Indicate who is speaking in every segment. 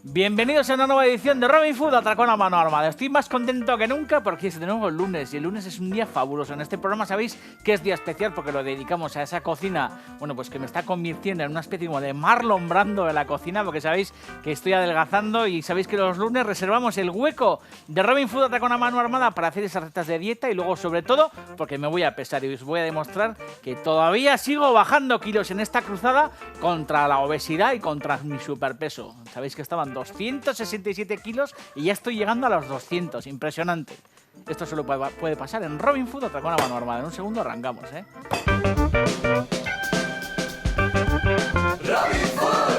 Speaker 1: Bienvenidos a una nueva edición de Robin Food Atracón a mano armada. Estoy más contento que nunca porque es de nuevo el lunes y el lunes es un día fabuloso. En este programa sabéis que es día especial porque lo dedicamos a esa cocina, bueno, pues que me está convirtiendo en una especie como de Marlon Brando de la cocina, porque sabéis que estoy adelgazando y sabéis que los lunes reservamos el hueco de Robin Food Atracón a mano armada para hacer esas recetas de dieta y luego sobre todo porque me voy a pesar y os voy a demostrar que todavía sigo bajando kilos en esta cruzada contra la obesidad y contra mi superpeso. Sabéis que estaban 267 kilos y ya estoy llegando a los 200. Impresionante. Esto solo puede pasar en Robin Food Atracón a mano armada. En un segundo arrancamos, ¿eh?
Speaker 2: Robin Food.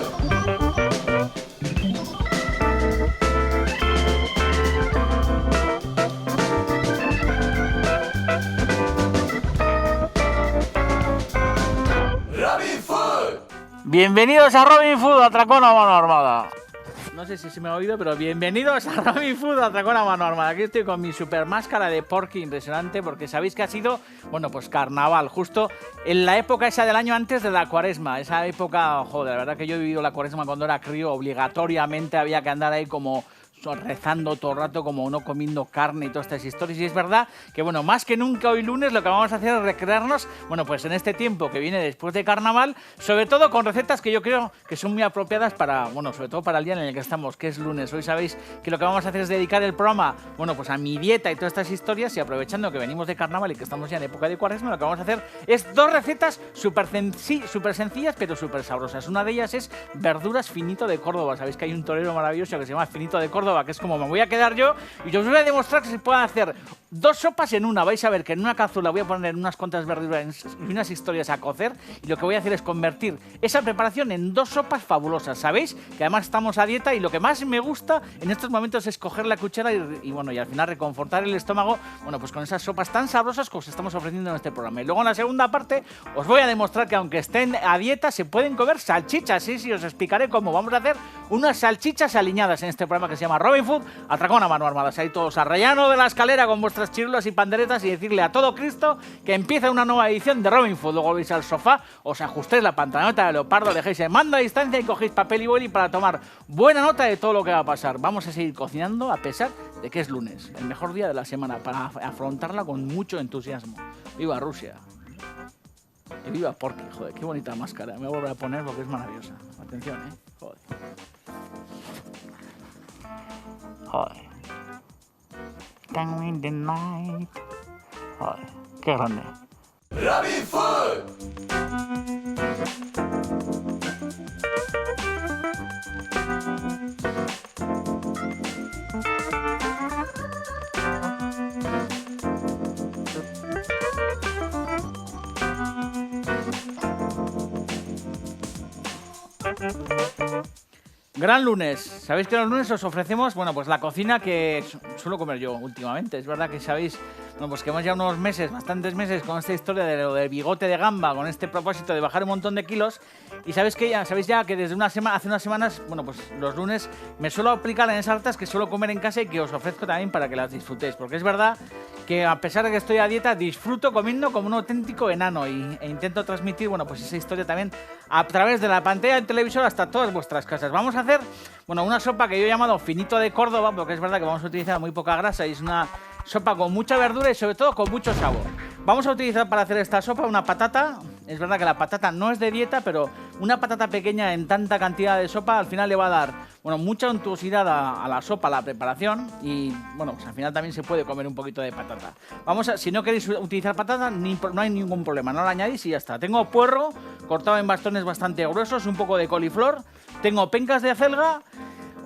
Speaker 2: Robin Food.
Speaker 1: Bienvenidos a Robin Food Atracón a mano armada. No sé si se me ha oído, pero bienvenidos a Robin Food Atracón a mano armada. Aquí estoy con mi super máscara de Porky impresionante porque sabéis que ha sido, bueno, pues carnaval, justo en la época esa del año antes de la cuaresma. Esa época, joder, la verdad que yo he vivido la cuaresma cuando era crío, obligatoriamente había que andar ahí como rezando todo el rato, como no comiendo carne y todas estas historias. Y es verdad que, bueno, más que nunca hoy lunes lo que vamos a hacer es recrearnos, bueno, pues en este tiempo que viene después de carnaval, sobre todo con recetas que yo creo que son muy apropiadas para, bueno, sobre todo para el día en el que estamos, que es lunes. Hoy sabéis que lo que vamos a hacer es dedicar el programa, bueno, pues a mi dieta y todas estas historias, y aprovechando que venimos de carnaval y que estamos ya en época de cuaresma, lo que vamos a hacer es dos recetas súper sencillas pero súper sabrosas. Una de ellas es verduras finito de Córdoba. Sabéis que hay un torero maravilloso que se llama Finito de Córdoba, que es como me voy a quedar yo, y yo os voy a demostrar que se pueden hacer dos sopas en una. Vais a ver que en una cazuela voy a poner unas cuantas verduras y unas historias a cocer, y lo que voy a hacer es convertir esa preparación en dos sopas fabulosas. Sabéis que además estamos a dieta y lo que más me gusta en estos momentos es coger la cuchara y bueno, y al final reconfortar el estómago, bueno, pues con esas sopas tan sabrosas que os estamos ofreciendo en este programa. Y luego en la segunda parte os voy a demostrar que aunque estén a dieta se pueden comer salchichas. Sí, os explicaré cómo. Vamos a hacer unas salchichas aliñadas en este programa que se llama Robin Food Atracón a mano armada. Ahí todos a rellano de la escalera con vuestras chirulas y panderetas y decirle a todo Cristo que empieza una nueva edición de Robin Food. Luego vais al sofá, os ajustéis la pantaloneta de leopardo, dejéis el mando a distancia y cogéis papel y boli para tomar buena nota de todo lo que va a pasar. Vamos a seguir cocinando a pesar de que es lunes, el mejor día de la semana, para afrontarla con mucho entusiasmo. ¡Viva Rusia! Y viva Porky, joder, qué bonita máscara. Me voy a volver a poner porque es maravillosa. Atención, joder. Joder. Down in the night. Joder, qué grande.
Speaker 2: Robin Food.
Speaker 1: Gran lunes. Sabéis que los lunes os ofrecemos, bueno, pues la cocina que suelo comer yo últimamente. Es verdad que sabéis, bueno, pues que hemos ya unos meses, bastantes meses con esta historia de lo del bigote de gamba, con este propósito de bajar un montón de kilos. Y sabéis ya que desde hace unas semanas, bueno, pues los lunes me suelo aplicar en esas recetas que suelo comer en casa y que os ofrezco también para que las disfrutéis. Porque es verdad que a pesar de que estoy a dieta, disfruto comiendo como un auténtico enano e intento transmitir, bueno, pues esa historia también a través de la pantalla del televisor hasta todas vuestras casas. Vamos a hacer, bueno, una sopa que yo he llamado Finito de Córdoba, porque es verdad que vamos a utilizar muy poca grasa y es una sopa con mucha verdura y sobre todo con mucho sabor. Vamos a utilizar para hacer esta sopa una patata. Es verdad que la patata no es de dieta, pero una patata pequeña en tanta cantidad de sopa al final le va a dar, bueno, mucha untuosidad a la sopa, a la preparación, y bueno, pues al final también se puede comer un poquito de patata. Si no queréis utilizar patata, no hay ningún problema, no la añadís y ya está. Tengo puerro cortado en bastones bastante gruesos, un poco de coliflor, tengo pencas de acelga,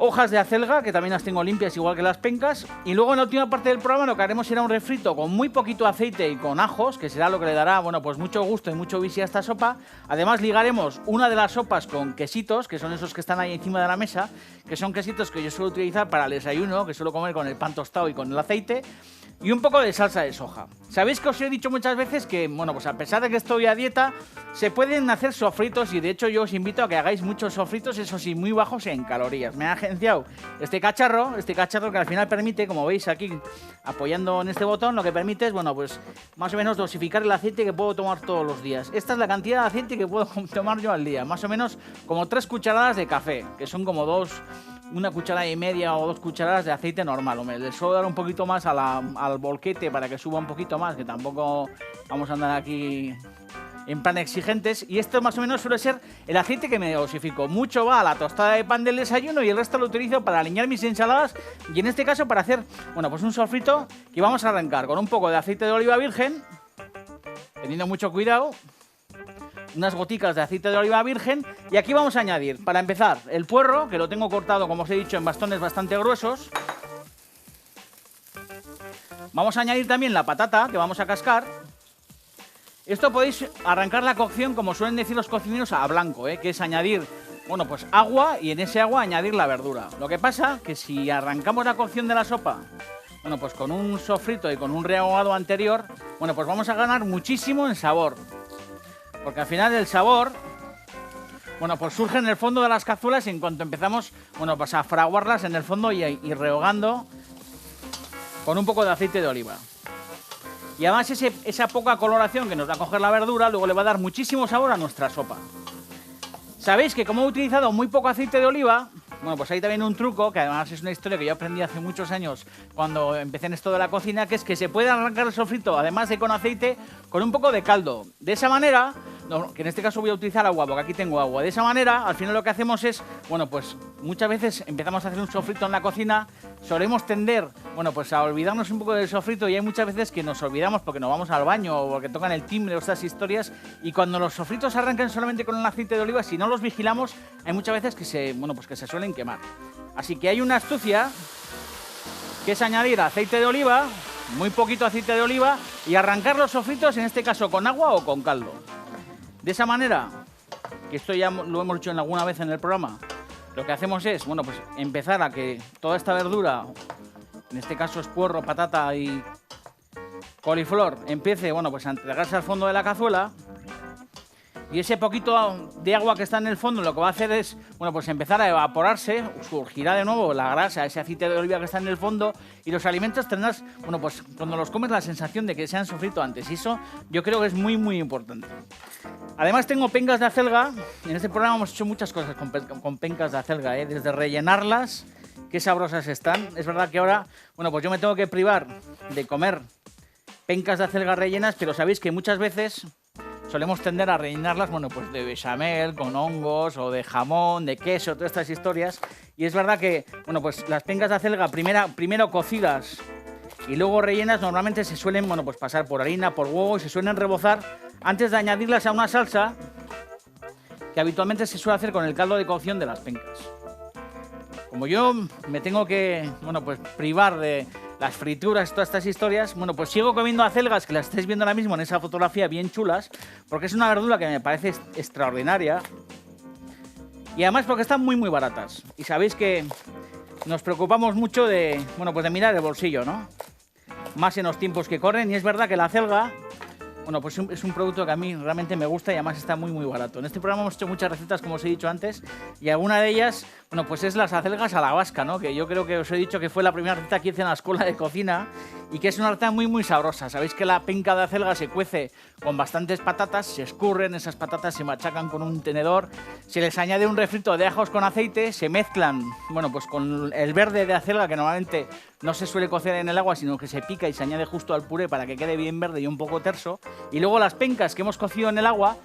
Speaker 1: hojas de acelga, que también las tengo limpias igual que las pencas, y luego en la última parte del programa lo que haremos será un refrito con muy poquito aceite y con ajos, que será lo que le dará, bueno, pues mucho gusto y mucho visi a esta sopa. Además ligaremos una de las sopas con quesitos, que son esos que están ahí encima de la mesa, que son quesitos que yo suelo utilizar para el desayuno, que suelo comer con el pan tostado y con el aceite, y un poco de salsa de soja. Sabéis que os he dicho muchas veces que, bueno, pues a pesar de que estoy a dieta, se pueden hacer sofritos y de hecho yo os invito a que hagáis muchos sofritos, eso sí, muy bajos en calorías. Me ha agenciado este cacharro que al final permite, como veis aquí, apoyando en este botón, lo que permite es, bueno, pues más o menos dosificar el aceite que puedo tomar todos los días. Esta es la cantidad de aceite que puedo tomar yo al día, más o menos como 3 cucharadas de café, que son como 1,5 cucharadas o 2 cucharadas de aceite normal. Hombre, le suelo dar un poquito más al bolquete para que suba un poquito más, que tampoco vamos a andar aquí en plan exigentes. Y esto más o menos suele ser el aceite que me dosifico. Mucho va a la tostada de pan del desayuno y el resto lo utilizo para aliñar mis ensaladas y en este caso para hacer, bueno, pues un sofrito que vamos a arrancar con un poco de aceite de oliva virgen, teniendo mucho cuidado. Unas goticas de aceite de oliva virgen y aquí vamos a añadir, para empezar, el puerro, que lo tengo cortado, como os he dicho, en bastones bastante gruesos. Vamos a añadir también la patata, que vamos a cascar. Esto podéis arrancar la cocción, como suelen decir los cocineros, a blanco, que es añadir, bueno, pues agua y en ese agua añadir la verdura. Lo que pasa que si arrancamos la cocción de la sopa, bueno, pues con un sofrito y con un rehogado anterior, bueno, pues vamos a ganar muchísimo en sabor. Porque al final el sabor, bueno, pues surge en el fondo de las cazuelas y en cuanto empezamos, bueno, pues a fraguarlas en el fondo y rehogando con un poco de aceite de oliva. Y además esa poca coloración que nos va a coger la verdura, luego le va a dar muchísimo sabor a nuestra sopa. Sabéis que como he utilizado muy poco aceite de oliva, bueno, pues hay también un truco, que además es una historia que yo aprendí hace muchos años cuando empecé en esto de la cocina, que es que se puede arrancar el sofrito, además de con aceite, con un poco de caldo. De esa manera, que en este caso voy a utilizar agua, porque aquí tengo agua. De esa manera, al final lo que hacemos es, bueno, pues muchas veces empezamos a hacer un sofrito en la cocina, solemos tender, bueno, pues a olvidarnos un poco del sofrito y hay muchas veces que nos olvidamos porque nos vamos al baño o porque tocan el timbre o estas historias y cuando los sofritos arrancan solamente con el aceite de oliva, si no los vigilamos, hay muchas veces que se suelen quemar. Así que hay una astucia que es añadir aceite de oliva, muy poquito aceite de oliva y arrancar los sofritos, en este caso con agua o con caldo. De esa manera, que esto ya lo hemos hecho alguna vez en el programa, lo que hacemos es, bueno, pues empezar a que toda esta verdura, en este caso es puerro, patata y coliflor, empiece, bueno, pues a entregarse al fondo de la cazuela. Y ese poquito de agua que está en el fondo lo que va a hacer es, bueno, pues empezar a evaporarse, surgirá de nuevo la grasa, ese aceite de oliva que está en el fondo y los alimentos tendrás, bueno, pues cuando los comes la sensación de que se han sofrito antes y eso yo creo que es muy, muy importante. Además tengo pencas de acelga, en este programa hemos hecho muchas cosas con pencas de acelga, desde rellenarlas, qué sabrosas están. Es verdad que ahora, bueno, pues yo me tengo que privar de comer pencas de acelga rellenas, pero sabéis que muchas veces solemos tender a rellenarlas, bueno, pues de bechamel, con hongos o de jamón, de queso, todas estas historias. Y es verdad que, bueno, pues las pencas de acelga primero cocidas y luego rellenas normalmente se suelen, bueno, pues pasar por harina, por huevo y se suelen rebozar antes de añadirlas a una salsa que habitualmente se suele hacer con el caldo de cocción de las pencas. Como yo me tengo que, bueno, pues privar de las frituras, todas estas historias, bueno, pues sigo comiendo acelgas, que las estáis viendo ahora mismo en esa fotografía, bien chulas, porque es una verdura que me parece extraordinaria y además porque están muy, muy baratas. Y sabéis que nos preocupamos mucho de, bueno, pues de mirar el bolsillo, ¿no? Más en los tiempos que corren y es verdad que la acelga, bueno, pues es un producto que a mí realmente me gusta y además está muy, muy barato. En este programa hemos hecho muchas recetas, como os he dicho antes, y alguna de ellas, bueno, pues es las acelgas a la vasca, ¿no? Que yo creo que os he dicho que fue la primera receta que hice en la escuela de cocina y que es una receta muy, muy sabrosa. Sabéis que la penca de acelga se cuece con bastantes patatas, se escurren, esas patatas se machacan con un tenedor, se les añade un refrito de ajos con aceite, se mezclan, bueno, pues con el verde de acelga, que normalmente no se suele cocer en el agua, sino que se pica y se añade justo al puré para que quede bien verde y un poco terso. Y luego las pencas que hemos cocido en el agua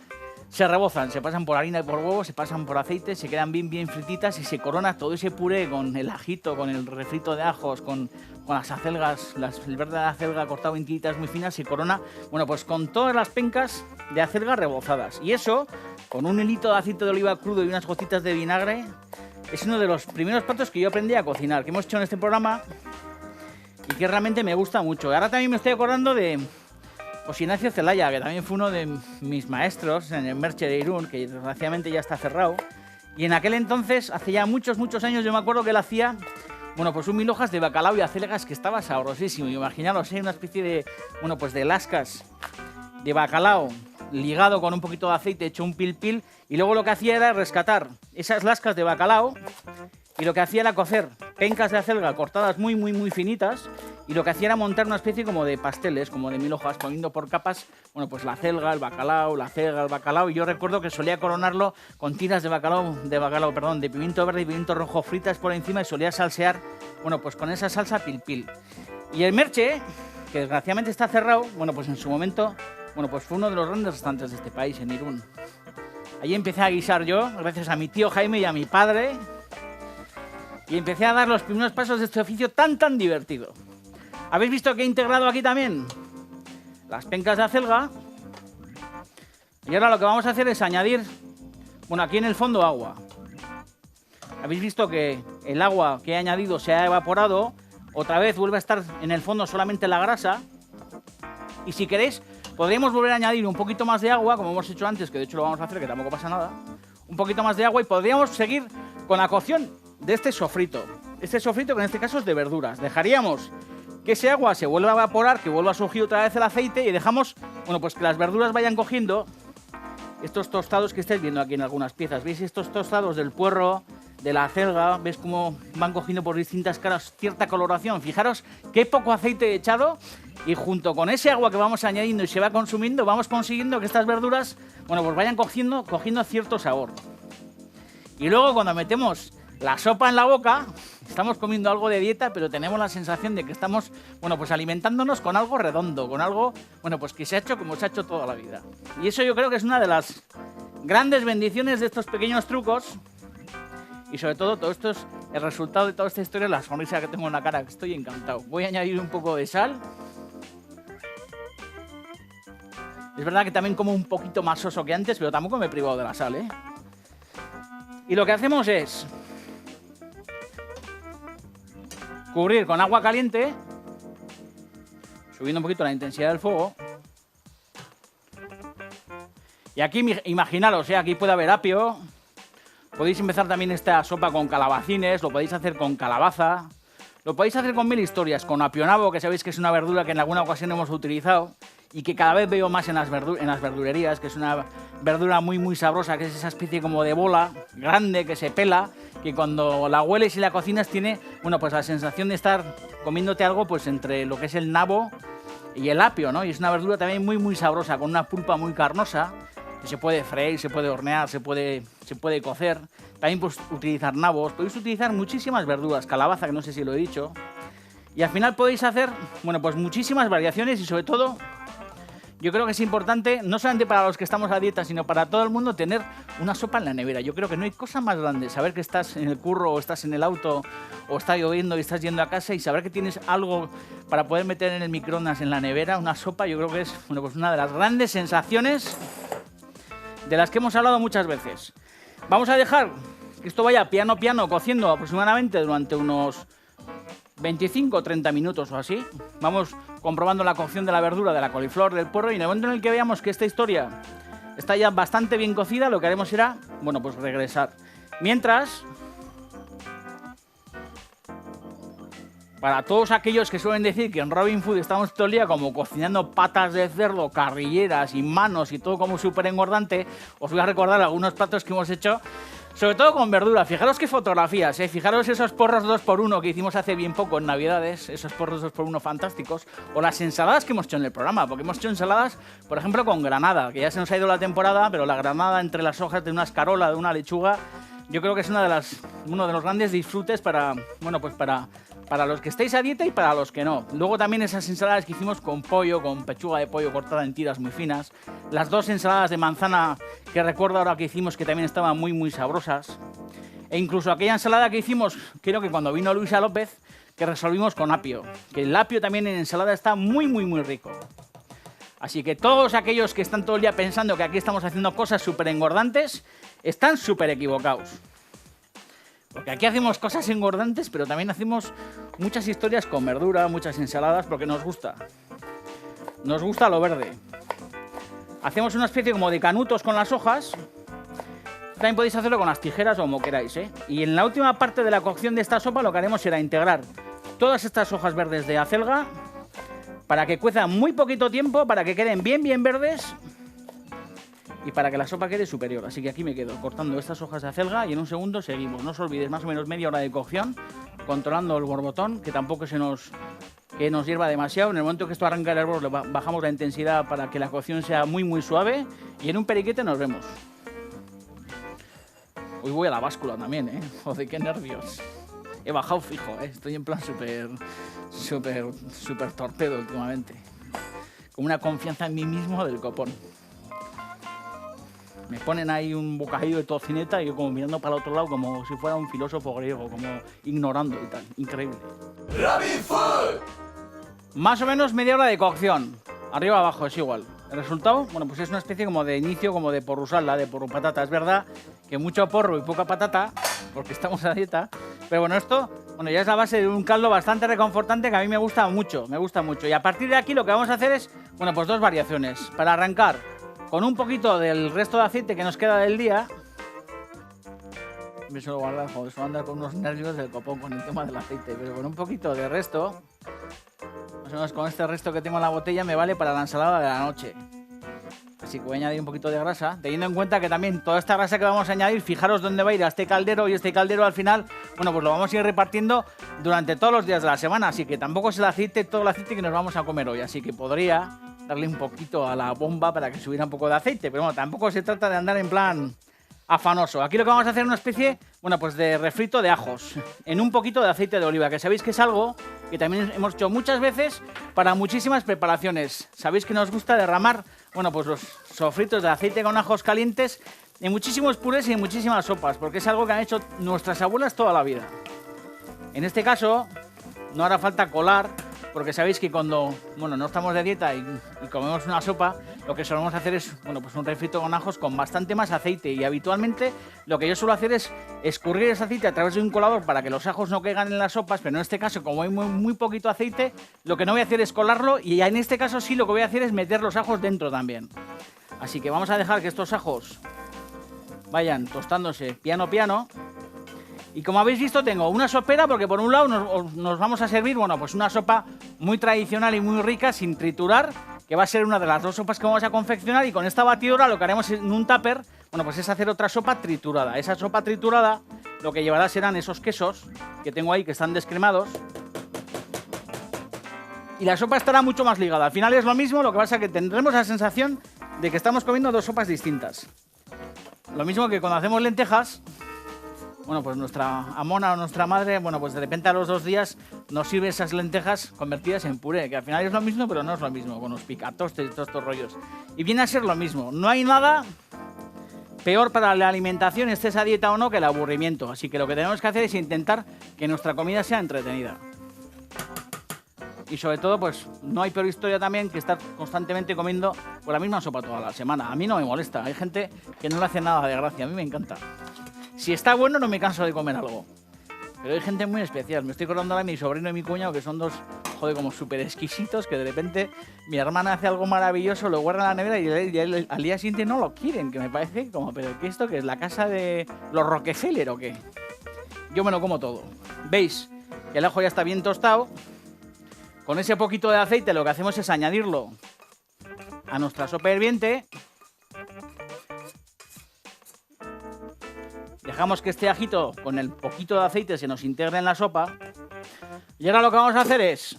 Speaker 1: se rebozan, se pasan por harina y por huevo, se pasan por aceite, se quedan bien, bien frititas y se corona todo ese puré con el ajito, con el refrito de ajos, con las acelgas, el verde de la acelga cortado en tiritas muy finas, se corona, bueno, pues con todas las pencas de acelga rebozadas. Y eso, con un hilito de aceite de oliva crudo y unas gotitas de vinagre, es uno de los primeros platos que yo aprendí a cocinar, que hemos hecho en este programa y que realmente me gusta mucho. Ahora también me estoy acordando de José Ignacio Zelaya, que también fue uno de mis maestros en el Merche de Irún, que desgraciadamente ya está cerrado. Y en aquel entonces, hace ya muchos, muchos años, yo me acuerdo que él hacía bueno, pues un 1000 hojas de bacalao y acelgas que estaba sabrosísimo. Imaginaros, una especie de, bueno, pues de lascas de bacalao ligado con un poquito de aceite, hecho un pil-pil, y luego lo que hacía era rescatar esas lascas de bacalao y lo que hacía era cocer pencas de acelga cortadas muy, muy, muy finitas, y lo que hacía era montar una especie como de pasteles, como de 1000 hojas, poniendo por capas, bueno, pues la acelga, el bacalao, la acelga, el bacalao, y yo recuerdo que solía coronarlo con tiras de de pimiento verde y pimiento rojo fritas por encima, y solía salsear, bueno, pues con esa salsa pil-pil. Y el Merche, que desgraciadamente está cerrado, bueno, pues en su momento, bueno, pues fue uno de los grandes restaurantes de este país, en Irún. Allí empecé a guisar yo, gracias a mi tío Jaime y a mi padre, y empecé a dar los primeros pasos de este oficio tan, tan divertido. ¿Habéis visto que he integrado aquí también las pencas de acelga? Y ahora lo que vamos a hacer es añadir, bueno, aquí en el fondo agua. Habéis visto que el agua que he añadido se ha evaporado, otra vez vuelve a estar en el fondo solamente la grasa, y si queréis podríamos volver a añadir un poquito más de agua, como hemos hecho antes, que de hecho lo vamos a hacer, que tampoco pasa nada, un poquito más de agua, y podríamos seguir con la cocción de este sofrito. Este sofrito que en este caso es de verduras. Dejaríamos que ese agua se vuelva a evaporar, que vuelva a surgir otra vez el aceite, y dejamos, bueno, pues que las verduras vayan cogiendo estos tostados que estáis viendo aquí en algunas piezas. ¿Veis estos tostados del puerro, de la acelga? ¿Ves cómo van cogiendo por distintas caras cierta coloración? Fijaros qué poco aceite he echado, y junto con ese agua que vamos añadiendo y se va consumiendo, vamos consiguiendo que estas verduras, bueno, pues vayan cogiendo cierto sabor. Y luego cuando metemos la sopa en la boca, estamos comiendo algo de dieta, pero tenemos la sensación de que estamos, bueno, pues alimentándonos con algo redondo, con algo, bueno, pues que se ha hecho como se ha hecho toda la vida. Y eso yo creo que es una de las grandes bendiciones de estos pequeños trucos. Y sobre todo esto es el resultado de toda esta historia, la sonrisa que tengo en la cara, que estoy encantado. Voy a añadir un poco de sal. Es verdad que también como un poquito más soso que antes, pero tampoco me he privado de la sal, ¿eh? Y lo que hacemos es cubrir con agua caliente, subiendo un poquito la intensidad del fuego. Y aquí, imaginaros, aquí puede haber apio. Podéis empezar también esta sopa con calabacines, lo podéis hacer con calabaza, lo podéis hacer con 1000 historias, con apionabo, que sabéis que es una verdura que en alguna ocasión hemos utilizado y que cada vez veo más en las verdurerías, que es una verdura muy, muy sabrosa, que es esa especie como de bola grande que se pela, que cuando la hueles y la cocinas tiene, bueno, pues la sensación de estar comiéndote algo pues entre lo que es el nabo y el apio, ¿no? Y es una verdura también muy, muy sabrosa, con una pulpa muy carnosa, que se puede freír, se puede hornear, se puede cocer. También podéis utilizar nabos, podéis utilizar muchísimas verduras, calabaza, que no sé si lo he dicho. Y al final podéis hacer, bueno, pues muchísimas variaciones, y sobre todo yo creo que es importante, no solamente para los que estamos a dieta, sino para todo el mundo, tener una sopa en la nevera. Yo creo que no hay cosa más grande, saber que estás en el curro o estás en el auto o está lloviendo y estás yendo a casa y saber que tienes algo para poder meter en el microondas, en la nevera, una sopa. Yo creo que es, bueno, pues una de las grandes sensaciones de las que hemos hablado muchas veces. Vamos a dejar que esto vaya piano a piano cociendo aproximadamente durante unos 25 o 30 minutos o así. Vamos comprobando la cocción de la verdura, de la coliflor, del puerro, y en el momento en el que veamos que esta historia está ya bastante bien cocida, lo que haremos será, bueno, pues regresar. Mientras, para todos aquellos que suelen decir que en Robin Food estamos todo el día como cocinando patas de cerdo, carrilleras y manos y todo como súper engordante, os voy a recordar algunos platos que hemos hecho, sobre todo con verdura. Fijaros qué fotografías, fijaros esos porros 2x1 que hicimos hace bien poco en Navidades, esos porros 2x1 fantásticos, o las ensaladas que hemos hecho en el programa, porque hemos hecho ensaladas, por ejemplo, con granada, que ya se nos ha ido la temporada, pero la granada entre las hojas de una escarola, de una lechuga, yo creo que es uno de los grandes disfrutes para, bueno, pues para los que estáis a dieta y para los que no. Luego también esas ensaladas que hicimos con pollo, con pechuga de pollo cortada en tiras muy finas. Las dos ensaladas de manzana que recuerdo ahora que hicimos, que también estaban muy, muy sabrosas. E incluso aquella ensalada que hicimos, creo que cuando vino Luisa López, que resolvimos con apio. Que el apio también en ensalada está muy, muy, muy rico. Así que todos aquellos que están todo el día pensando que aquí estamos haciendo cosas súper engordantes, están súper equivocados. Porque aquí hacemos cosas engordantes, pero también hacemos muchas historias con verdura, muchas ensaladas, porque nos gusta. Nos gusta lo verde. Hacemos una especie como de canutos con las hojas. También podéis hacerlo con las tijeras o como queráis, ¿eh? Y en la última parte de la cocción de esta sopa lo que haremos será integrar todas estas hojas verdes de acelga para que cuezan muy poquito tiempo, para que queden bien verdes y para que la sopa quede superior. Así que aquí me quedo cortando estas hojas de acelga y en un segundo seguimos. No os olvidéis, más o menos media hora de cocción, controlando el borbotón, que tampoco nos hierva demasiado. En el momento que esto arranca el hervor, bajamos la intensidad para que la cocción sea muy suave y en un periquete nos vemos. Hoy voy a la báscula también, ¿eh? Joder, qué nervios. He bajado fijo, ¿eh? Estoy en plan súper torpedo últimamente. Con una confianza en mí mismo del copón. Me ponen ahí un bocadillo de tocineta y yo como mirando para el otro lado como si fuera un filósofo griego, como ignorando y tal. Increíble.
Speaker 2: Rabbit Food.
Speaker 1: Más o menos media hora de cocción. Arriba abajo es igual. El resultado, bueno, pues es una especie como de inicio, como de porrusala, de porro patata. Es verdad que mucho porro y poca patata, porque estamos a dieta. Pero bueno, esto, bueno, ya es la base de un caldo bastante reconfortante que a mí me gusta mucho, Y a partir de aquí lo que vamos a hacer es, bueno, pues dos variaciones. Para arrancar con un poquito del resto de aceite que nos queda del día. Me suelo guardar, joder, suelo andar con unos nervios del copón con el tema del aceite. Pero con un poquito de resto, más o menos con este resto que tengo en la botella me vale para la ensalada de la noche. Así que voy a añadir un poquito de grasa, teniendo en cuenta que también toda esta grasa que vamos a añadir, fijaros dónde va a ir a este caldero, y este caldero al final, bueno, pues lo vamos a ir repartiendo durante todos los días de la semana, así que tampoco es el aceite, todo el aceite que nos vamos a comer hoy, así que podría darle un poquito a la bomba para que subiera un poco de aceite, pero bueno, tampoco se trata de andar en plan afanoso. Aquí lo que vamos a hacer es una especie, bueno, pues de refrito de ajos en un poquito de aceite de oliva, que sabéis que es algo que también hemos hecho muchas veces para muchísimas preparaciones. Sabéis que nos gusta derramar, bueno, pues los sofritos de aceite con ajos calientes en muchísimos purés y en muchísimas sopas, porque es algo que han hecho nuestras abuelas toda la vida. En este caso, no hará falta colar, porque sabéis que cuando, bueno, no estamos de dieta y comemos una sopa, lo que solemos hacer es, bueno, pues un refrito con ajos con bastante más aceite, y habitualmente lo que yo suelo hacer es escurrir ese aceite a través de un colador para que los ajos no caigan en las sopas, pero en este caso, como hay muy poquito aceite, lo que no voy a hacer es colarlo, y en este caso sí lo que voy a hacer es meter los ajos dentro también. Así que vamos a dejar que estos ajos vayan tostándose piano. Y como habéis visto, tengo una sopera, porque por un lado nos vamos a servir, bueno, pues una sopa muy tradicional y muy rica, sin triturar, que va a ser una de las dos sopas que vamos a confeccionar, y con esta batidora lo que haremos en un tupper, bueno, pues es hacer otra sopa triturada. Esa sopa triturada lo que llevará serán esos quesos que tengo ahí, que están descremados, y la sopa estará mucho más ligada. Al final es lo mismo, lo que pasa es que tendremos la sensación de que estamos comiendo dos sopas distintas. Lo mismo que cuando hacemos lentejas. Bueno, pues nuestra amona o nuestra madre, bueno, pues de repente a los 2 días nos sirve esas lentejas convertidas en puré, que al final es lo mismo, pero no es lo mismo, con los picatostes y todos estos rollos. Y viene a ser lo mismo. No hay nada peor para la alimentación, esté esa dieta o no, que el aburrimiento. Así que lo que tenemos que hacer es intentar que nuestra comida sea entretenida. Y sobre todo, pues no hay peor historia también que estar constantemente comiendo por la misma sopa toda la semana. A mí no me molesta, hay gente que no le hace nada de gracia, a mí me encanta. Si está bueno, no me canso de comer algo. Pero hay gente muy especial. Me estoy acordando ahora de mi sobrino y mi cuñado, que son dos, joder, como súper exquisitos, que de repente mi hermana hace algo maravilloso, lo guarda en la nevera y al día siguiente no lo quieren, que me parece como, pero ¿qué esto? ¿Qué es la casa de los Rockefeller o qué? Yo me lo como todo. ¿Veis? Que el ajo ya está bien tostado. Con ese poquito de aceite lo que hacemos es añadirlo a nuestra sopa hirviente. Dejamos que este ajito con el poquito de aceite se nos integre en la sopa. Y ahora lo que vamos a hacer es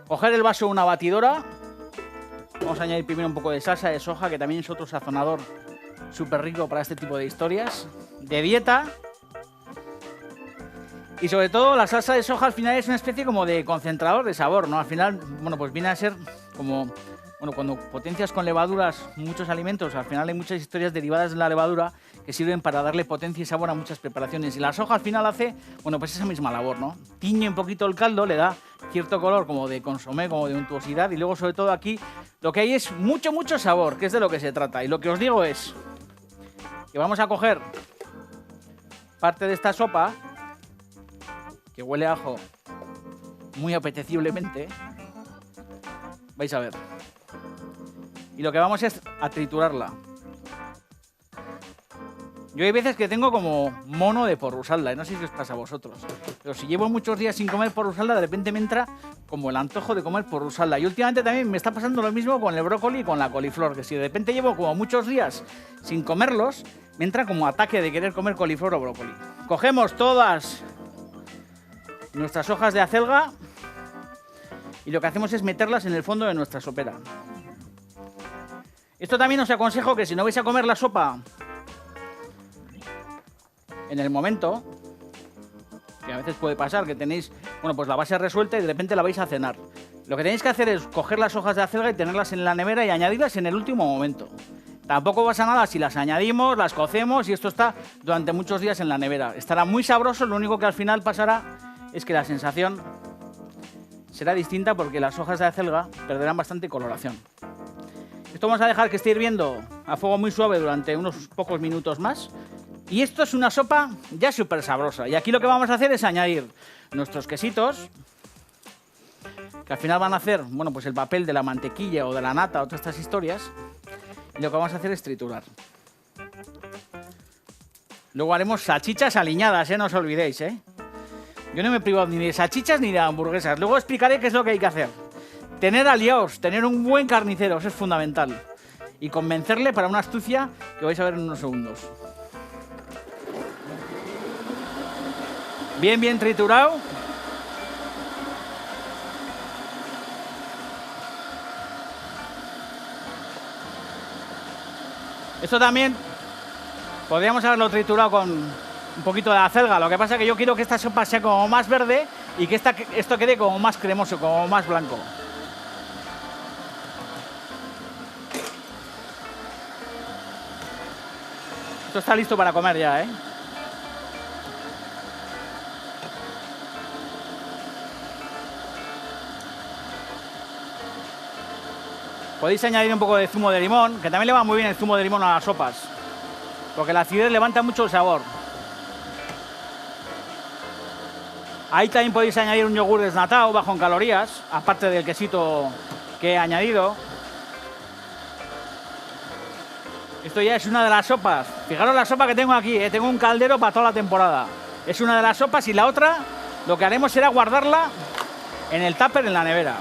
Speaker 1: coger el vaso de una batidora. Vamos a añadir primero un poco de salsa de soja, que también es otro sazonador súper rico para este tipo de historias de dieta. Y sobre todo la salsa de soja al final es una especie como de concentrador de sabor, ¿no? Al final, bueno, pues viene a ser como, bueno, cuando potencias con levaduras muchos alimentos, al final hay muchas historias derivadas de la levadura que sirven para darle potencia y sabor a muchas preparaciones. Y la soja al final hace, bueno, pues esa misma labor, ¿no? Tiñe un poquito el caldo, le da cierto color como de consomé, como de untuosidad, y luego sobre todo aquí lo que hay es mucho sabor, que es de lo que se trata. Y lo que os digo es que vamos a coger parte de esta sopa, que huele a ajo muy apeteciblemente, vais a ver. Y lo que vamos es a triturarla. Yo hay veces que tengo como mono de porrusalda, y no sé si os pasa a vosotros. Pero si llevo muchos días sin comer porrusalda, de repente me entra como el antojo de comer porrusalda. Y últimamente también me está pasando lo mismo con el brócoli y con la coliflor, que si de repente llevo como muchos días sin comerlos, me entra como ataque de querer comer coliflor o brócoli. Cogemos todas nuestras hojas de acelga y lo que hacemos es meterlas en el fondo de nuestra sopera. Esto también os aconsejo que si no vais a comer la sopa en el momento, que a veces puede pasar que tenéis, bueno, pues la base resuelta y de repente la vais a cenar. Lo que tenéis que hacer es coger las hojas de acelga y tenerlas en la nevera y añadirlas en el último momento. Tampoco pasa nada si las añadimos, las cocemos y esto está durante muchos días en la nevera. Estará muy sabroso, lo único que al final pasará es que la sensación será distinta porque las hojas de acelga perderán bastante coloración. Esto vamos a dejar que esté hirviendo a fuego muy suave durante unos pocos minutos más. Y esto es una sopa ya súper sabrosa. Y aquí lo que vamos a hacer es añadir nuestros quesitos, que al final van a hacer, bueno, pues el papel de la mantequilla o de la nata o todas estas historias. Y lo que vamos a hacer es triturar. Luego haremos salchichas aliñadas, no os olvidéis, Yo no me privo ni de salchichas ni de hamburguesas. Luego explicaré qué es lo que hay que hacer. Tener aliados, tener un buen carnicero, eso es fundamental. Y convencerle para una astucia que vais a ver en unos segundos. Bien, bien triturado. Esto también podríamos haberlo triturado con un poquito de acelga. Lo que pasa es que yo quiero que esta sopa sea como más verde y que esto quede como más cremoso, como más blanco. Esto está listo para comer ya, Podéis añadir un poco de zumo de limón, que también le va muy bien el zumo de limón a las sopas, porque la acidez levanta mucho el sabor. Ahí también podéis añadir un yogur desnatado, bajo en calorías, aparte del quesito que he añadido. Esto ya es una de las sopas. Fijaros la sopa que tengo aquí, tengo un caldero para toda la temporada. Es una de las sopas y la otra lo que haremos será guardarla en el tupper en la nevera.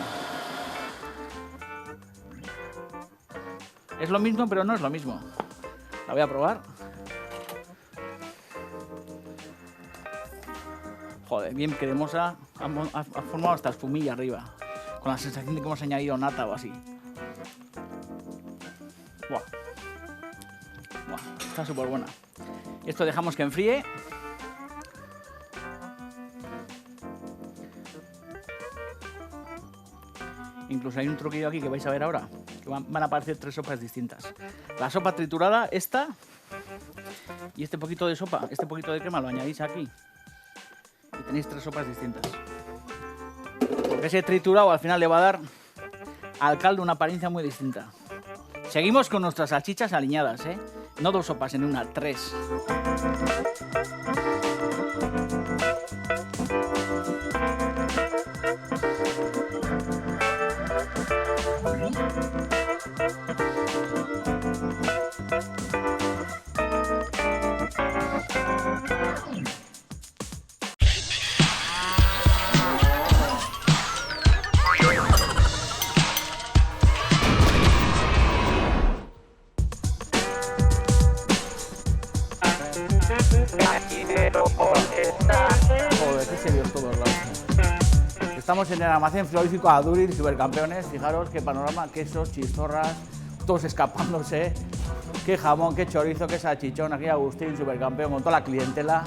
Speaker 1: Es lo mismo, pero no es lo mismo. La voy a probar. Joder, bien cremosa. Ha formado esta espumilla arriba. Con la sensación de que hemos añadido nata o así. Buah. Buah, está súper buena. Esto dejamos que enfríe. Incluso hay un truquillo aquí que vais a ver ahora. Que van a aparecer 3 sopas distintas. La sopa triturada, esta. Y este poquito de sopa, este poquito de crema lo añadís aquí. Y tenéis 3 sopas distintas. Porque ese triturado al final le va a dar al caldo una apariencia muy distinta. Seguimos con nuestras salchichas aliñadas, No 2 sopas en una, 3. Joder, qué serio es todo el rato. Estamos en el almacén frigorífico Aduriz, supercampeones. Fijaros qué panorama, quesos, chistorras, todos escapándose. Qué jamón, qué chorizo, qué salchichón. Aquí Agustín, supercampeón, con toda la clientela.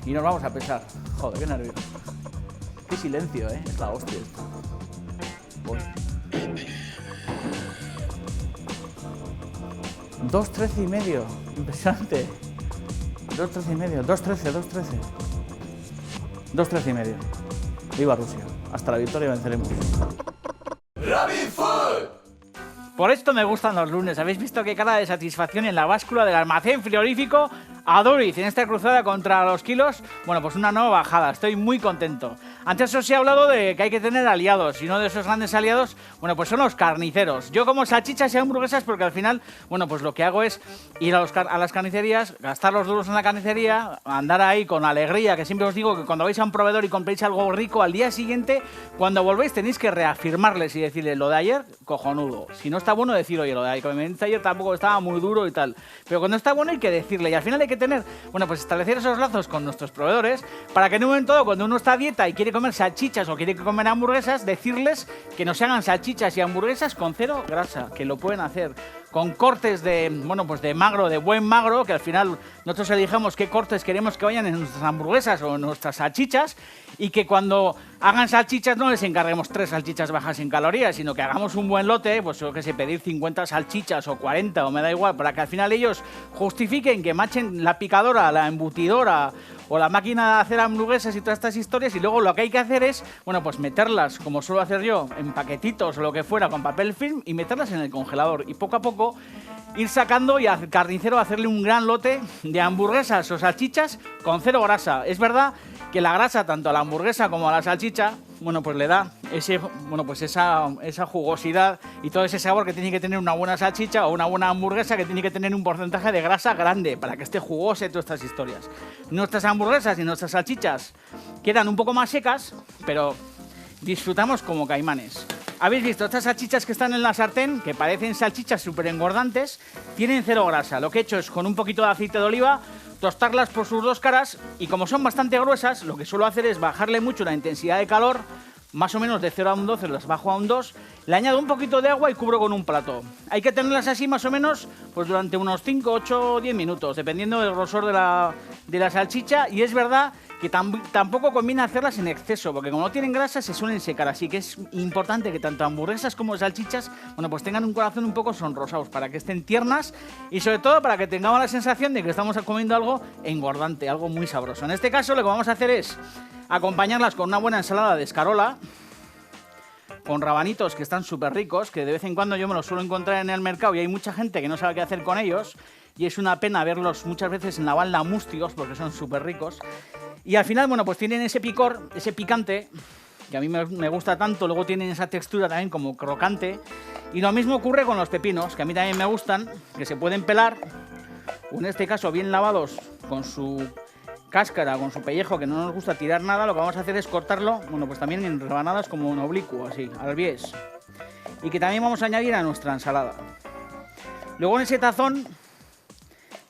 Speaker 1: Y nos vamos a pesar. Joder, qué nervioso. Qué silencio, es la hostia esto. Pues 2.13 y medio. Impresionante. 2.13 y medio. 2.13, 2.13. 2.13 y medio. Viva Rusia. Hasta la victoria venceremos.
Speaker 2: RabbitFood.
Speaker 1: Por esto me gustan los lunes. ¿Habéis visto qué cara de satisfacción en la báscula del almacén frigorífico Aduriz en esta cruzada contra los kilos? Bueno, pues una nueva bajada. Estoy muy contento. Antes os he hablado de que hay que tener aliados, y uno de esos grandes aliados, bueno, pues son los carniceros. Yo como salchichas y hamburguesas porque al final, bueno, pues lo que hago es ir a las carnicerías, gastar los duros en la carnicería, andar ahí con alegría, que siempre os digo que cuando vais a un proveedor y compréis algo rico, al día siguiente, cuando volvéis tenéis que reafirmarles y decirles, lo de ayer, cojonudo. Si no está bueno, decir, oye, lo de ayer tampoco estaba muy duro y tal. Pero cuando está bueno hay que decirle, y al final hay que tener, bueno, pues establecer esos lazos con nuestros proveedores, para que en un momento dado, cuando uno está a dieta y quiere comer salchichas o quiere comer hamburguesas, decirles que nos hagan salchichas y hamburguesas con 0 grasa, que lo pueden hacer. Con cortes de, bueno, pues de magro, de buen magro, que al final nosotros elijamos qué cortes queremos que vayan en nuestras hamburguesas o en nuestras salchichas, y que cuando hagan salchichas no les encarguemos 3 salchichas bajas en calorías, sino que hagamos un buen lote, pues yo que sé, pedir 50 salchichas o 40 o me da igual, para que al final ellos justifiquen que machen la picadora, la embutidora o la máquina de hacer hamburguesas y todas estas historias, y luego lo que hay que hacer es, bueno, pues meterlas, como suelo hacer yo, en paquetitos o lo que fuera con papel film y meterlas en el congelador, y poco a poco ir sacando y al carnicero hacerle un gran lote de hamburguesas o salchichas con 0 grasa. Es verdad que la grasa, tanto a la hamburguesa como a la salchicha, bueno, pues le da ese, bueno, pues esa jugosidad y todo ese sabor que tiene que tener una buena salchicha o una buena hamburguesa, que tiene que tener un porcentaje de grasa grande para que esté jugosa y todas estas historias. Nuestras hamburguesas y nuestras salchichas quedan un poco más secas, pero disfrutamos como caimanes. ¿Habéis visto estas salchichas que están en la sartén? Que parecen salchichas súper engordantes, tienen 0 grasa. Lo que he hecho es, con un poquito de aceite de oliva, tostarlas por sus 2 caras, y como son bastante gruesas, lo que suelo hacer es bajarle mucho la intensidad de calor, más o menos de 0 a un 12, las bajo a un 2, le añado un poquito de agua y cubro con un plato. Hay que tenerlas así más o menos pues durante unos 5, 8 o 10 minutos, dependiendo del grosor de la salchicha, y es verdad que tampoco conviene hacerlas en exceso, porque como no tienen grasa se suelen secar, así que es importante que tanto hamburguesas como salchichas, bueno, pues tengan un corazón un poco sonrosados, para que estén tiernas y sobre todo para que tengamos la sensación de que estamos comiendo algo engordante, algo muy sabroso. En este caso lo que vamos a hacer es acompañarlas con una buena ensalada de escarola, con rabanitos que están súper ricos, que de vez en cuando yo me los suelo encontrar en el mercado y hay mucha gente que no sabe qué hacer con ellos, y es una pena verlos muchas veces en la balda mustios porque son súper ricos. Y al final, bueno, pues tienen ese picor, ese picante, que a mí me gusta tanto, luego tienen esa textura también como crocante. Y lo mismo ocurre con los pepinos, que a mí también me gustan, que se pueden pelar, o en este caso bien lavados con su cáscara, con su pellejo, que no nos gusta tirar nada. Lo que vamos a hacer es cortarlo, bueno, pues también en rebanadas como en oblicuo, así, al bies. Y que también vamos a añadir a nuestra ensalada. Luego en ese tazón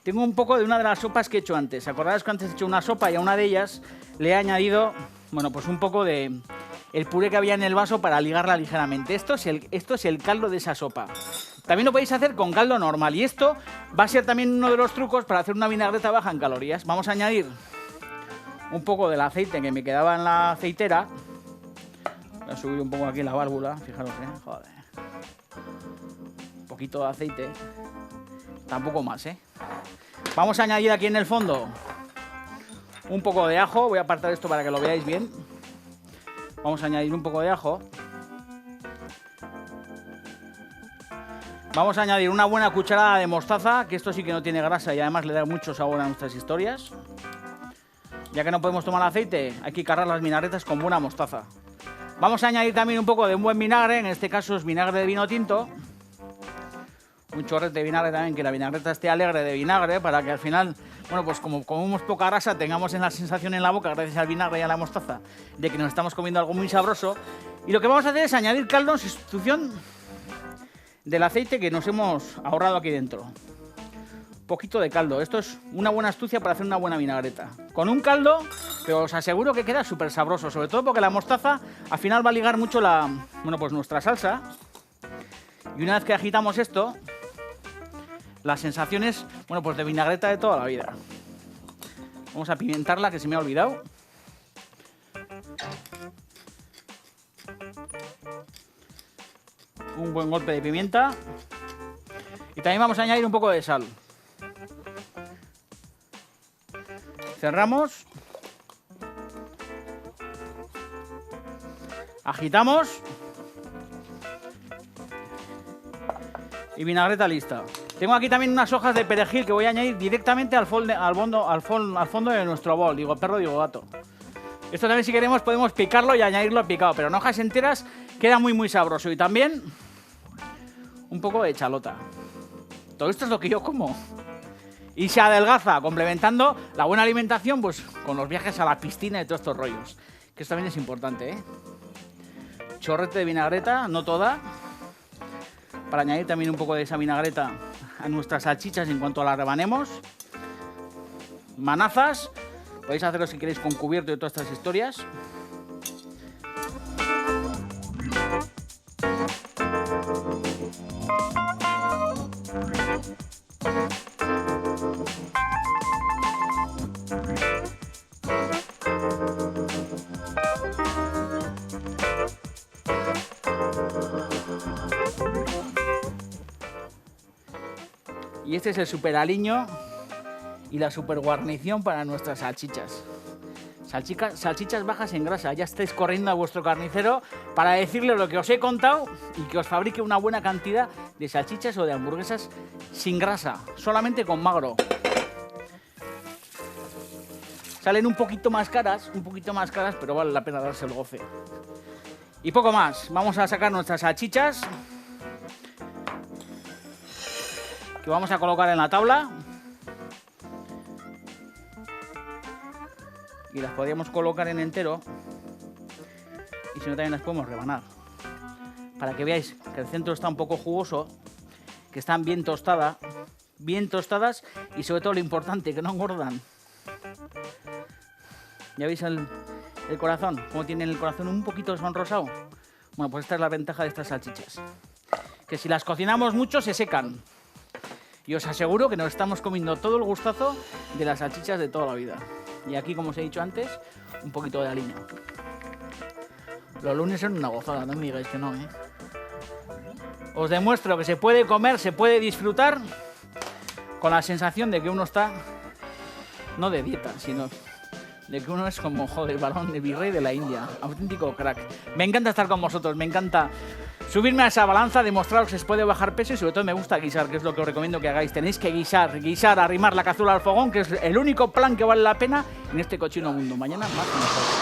Speaker 1: tengo un poco de una de las sopas que he hecho antes. ¿Acordáis que antes he hecho una sopa y a una de ellas le he añadido, bueno, pues un poco de el puré que había en el vaso para ligarla ligeramente? Esto es el caldo de esa sopa. También lo podéis hacer con caldo normal, y esto va a ser también uno de los trucos para hacer una vinagreta baja en calorías. Vamos a añadir un poco del aceite que me quedaba en la aceitera. Voy a subir un poco aquí la válvula, fijaros, joder. Un poquito de aceite, tampoco más, Vamos a añadir aquí en el fondo un poco de ajo. Voy a apartar esto para que lo veáis bien. Vamos a añadir un poco de ajo. Vamos a añadir una buena cucharada de mostaza, que esto sí que no tiene grasa y además le da mucho sabor a nuestras historias. Ya que no podemos tomar aceite, hay que cargar las vinagretas con buena mostaza. Vamos a añadir también un poco de un buen vinagre, en este caso es vinagre de vino tinto. Un chorrete de vinagre también, que la vinagreta esté alegre de vinagre, para que al final, bueno, pues como comemos poca grasa, tengamos la sensación en la boca, gracias al vinagre y a la mostaza, de que nos estamos comiendo algo muy sabroso. Y lo que vamos a hacer es añadir caldo en sustitución del aceite que nos hemos ahorrado aquí dentro. Un poquito de caldo. Esto es una buena astucia para hacer una buena vinagreta. Con un caldo, pero os aseguro que queda súper sabroso, sobre todo porque la mostaza al final va a ligar mucho pues nuestra salsa. Y una vez que agitamos esto, las sensaciones, bueno, pues de vinagreta de toda la vida. Vamos a pimentarla, que se me ha olvidado. Un buen golpe de pimienta. Y también vamos a añadir un poco de sal. Cerramos. Agitamos. Y vinagreta lista. Tengo aquí también unas hojas de perejil que voy a añadir directamente al fondo de nuestro bol. Digo perro, digo gato. Esto también, si queremos, podemos picarlo y añadirlo picado, pero en hojas enteras queda muy sabroso. Y también un poco de chalota. Todo esto es lo que yo como. Y se adelgaza, complementando la buena alimentación pues con los viajes a la piscina y todos estos rollos. Que esto también es importante, ¿eh? Chorrete de vinagreta, no toda. Para añadir también un poco de esa vinagreta a nuestras salchichas en cuanto las rebanemos. Manazas. Podéis hacerlo si queréis con cubierto y todas estas historias. Y este es el super aliño y la super guarnición para nuestras salchichas. Salchichas bajas en grasa. Ya estáis corriendo a vuestro carnicero para decirle lo que os he contado y que os fabrique una buena cantidad de salchichas o de hamburguesas sin grasa, solamente con magro. Salen un poquito más caras, pero vale la pena darse el goce. Y poco más. Vamos a sacar nuestras salchichas, que vamos a colocar en la tabla. Y las podríamos colocar en entero. Y si no, también las podemos rebanar. Para que veáis que el centro está un poco jugoso, que están bien tostadas. Y sobre todo lo importante, que no engordan. ¿Ya veis el corazón? ¿Cómo tiene el corazón un poquito sonrosado? Bueno, pues esta es la ventaja de estas salchichas. Que si las cocinamos mucho se secan. Y os aseguro que nos estamos comiendo todo el gustazo de las salchichas de toda la vida. Y aquí, como os he dicho antes, un poquito de aliño. Los lunes son una gozada, no me digáis que no, ¿eh? Os demuestro que se puede comer, se puede disfrutar con la sensación de que uno está, no de dieta, sino de que uno es como, joder, balón de virrey de la India. Auténtico crack. Me encanta estar con vosotros, me encanta subirme a esa balanza, demostraros que se puede bajar peso y sobre todo me gusta guisar, que es lo que os recomiendo que hagáis. Tenéis que guisar, arrimar la cazuela al fogón, que es el único plan que vale la pena en este cochino mundo. Mañana más y mejor.